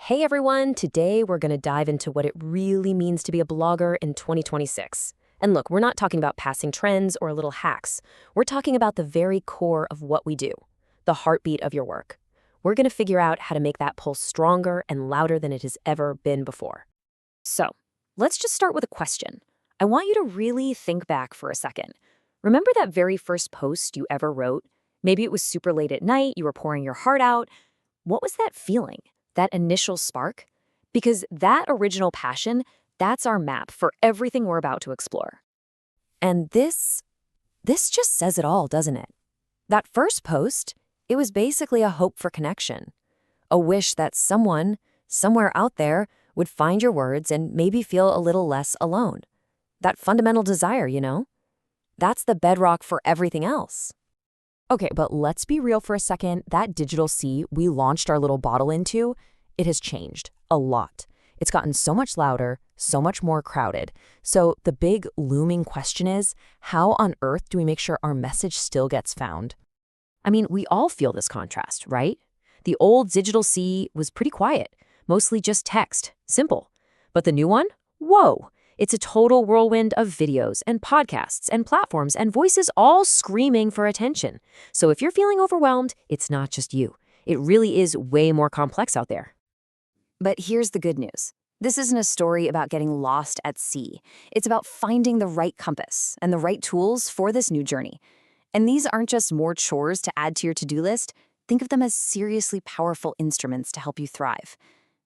Hey everyone, today we're going to dive into what it really means to be a blogger in 2026. And look, we're not talking about passing trends or little hacks. We're talking about the very core of what we do, the heartbeat of your work. We're going to figure out how to make that pulse stronger and louder than it has ever been before. So, let's just start with a question. I want you to really think back for a second. Remember that very first post you ever wrote? Maybe it was super late at night, you were pouring your heart out. What was that feeling? That initial spark? Because that original passion, that's our map for everything we're about to explore. And this just says it all, doesn't it? That first post, it was basically a hope for connection. A wish that someone, somewhere out there, would find your words and maybe feel a little less alone. That fundamental desire, you know? That's the bedrock for everything else. Okay, but let's be real for a second. That digital sea we launched our little bottle into, it has changed a lot. It's gotten so much louder, so much more crowded. So the big looming question is, how on earth do we make sure our message still gets found? I mean, we all feel this contrast, right? The old digital sea was pretty quiet, mostly just text, simple. But the new one? Whoa! It's a total whirlwind of videos and podcasts and platforms and voices all screaming for attention. So if you're feeling overwhelmed, it's not just you. It really is way more complex out there. But here's the good news. This isn't a story about getting lost at sea. It's about finding the right compass and the right tools for this new journey. And these aren't just more chores to add to your to-do list. Think of them as seriously powerful instruments to help you thrive.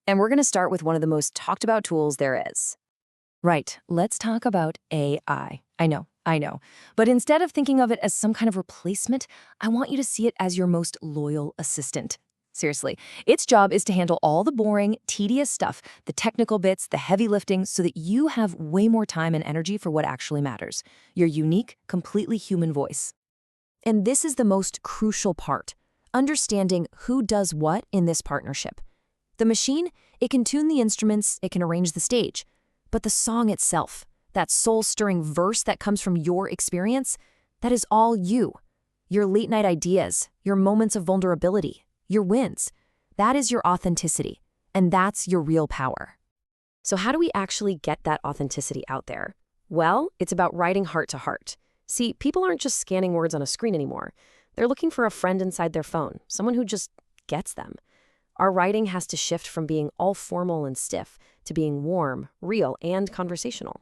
And we're going to start with one of the most talked about tools there is. Right, let's talk about AI. I know. But instead of thinking of it as some kind of replacement, I want you to see it as your most loyal assistant. Seriously, its job is to handle all the boring, tedious stuff, the technical bits, the heavy lifting, so that you have way more time and energy for what actually matters, your unique, completely human voice. And this is the most crucial part, understanding who does what in this partnership. The machine, it can tune the instruments, it can arrange the stage. But the song itself, that soul-stirring verse that comes from your experience, that is all you. Your late-night ideas, your moments of vulnerability, your wins. That is your authenticity, and that's your real power. So how do we actually get that authenticity out there? Well, it's about writing heart to heart. See, people aren't just scanning words on a screen anymore. They're looking for a friend inside their phone, someone who just gets them. Our writing has to shift from being all formal and stiff to being warm, real, and conversational.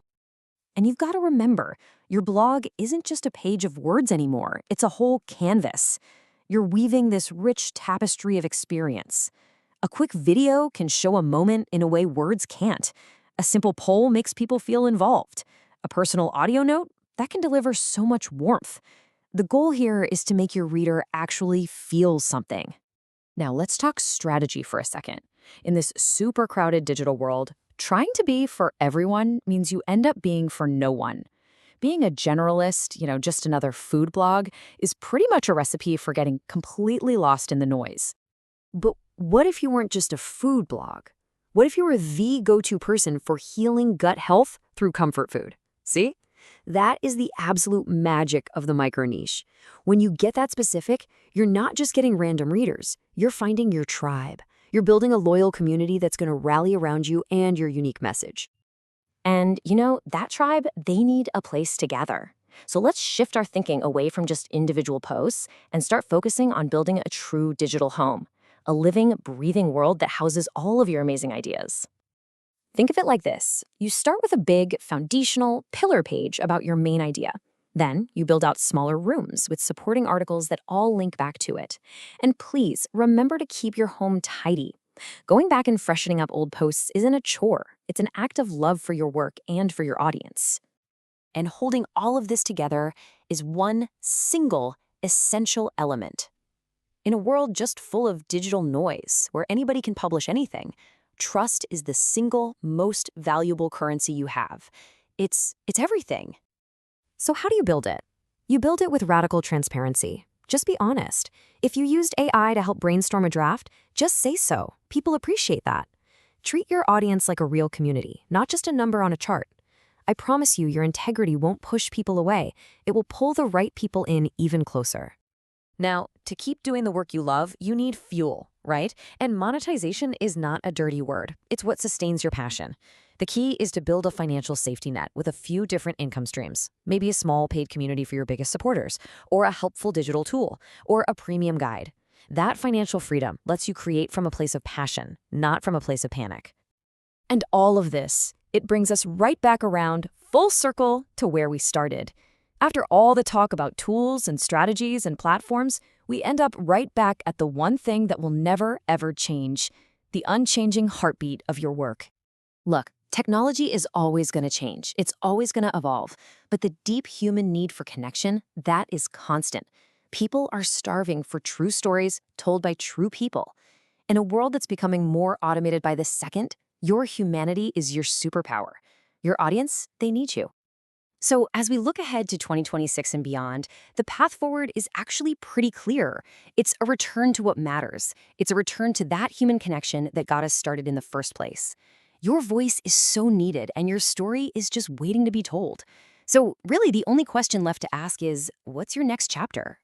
And you've got to remember, your blog isn't just a page of words anymore. It's a whole canvas. You're weaving this rich tapestry of experience. A quick video can show a moment in a way words can't. A simple poll makes people feel involved. A personal audio note, that can deliver so much warmth. The goal here is to make your reader actually feel something. Now, let's talk strategy for a second. In this super crowded digital world, trying to be for everyone means you end up being for no one. Being a generalist, just another food blog, is pretty much a recipe for getting completely lost in the noise. But what if you weren't just a food blog? What if you were the go-to person for healing gut health through comfort food? See? That is the absolute magic of the micro niche. When you get that specific, you're not just getting random readers. You're finding your tribe. You're building a loyal community that's going to rally around you and your unique message. And, that tribe, they need a place to gather. So let's shift our thinking away from just individual posts and start focusing on building a true digital home, a living, breathing world that houses all of your amazing ideas. Think of it like this. You start with a big, foundational pillar page about your main idea. Then you build out smaller rooms with supporting articles that all link back to it. And please, remember to keep your home tidy. Going back and freshening up old posts isn't a chore. It's an act of love for your work and for your audience. And holding all of this together is one single, essential element. In a world just full of digital noise, where anybody can publish anything, trust is the single most valuable currency you have. It's everything. So how do you build it? You build it with radical transparency. Just be honest. If you used AI to help brainstorm a draft, just say so. People appreciate that. Treat your audience like a real community, not just a number on a chart. I promise you, your integrity won't push people away. It will pull the right people in even closer. Now, to keep doing the work you love, you need fuel, right? And monetization is not a dirty word. It's what sustains your passion. The key is to build a financial safety net with a few different income streams, maybe a small paid community for your biggest supporters, or a helpful digital tool, or a premium guide. That financial freedom lets you create from a place of passion, not from a place of panic. And all of this, it brings us right back around, full circle, to where we started. After all the talk about tools and strategies and platforms, we end up right back at the one thing that will never, ever change: the unchanging heartbeat of your work. Look, technology is always going to change. It's always going to evolve. But the deep human need for connection, that is constant. People are starving for true stories told by true people. In a world that's becoming more automated by the second, your humanity is your superpower. Your audience, they need you. So, as we look ahead to 2026 and beyond, the path forward is actually pretty clear. It's a return to what matters. It's a return to that human connection that got us started in the first place. Your voice is so needed, and your story is just waiting to be told. So, really, the only question left to ask is, what's your next chapter?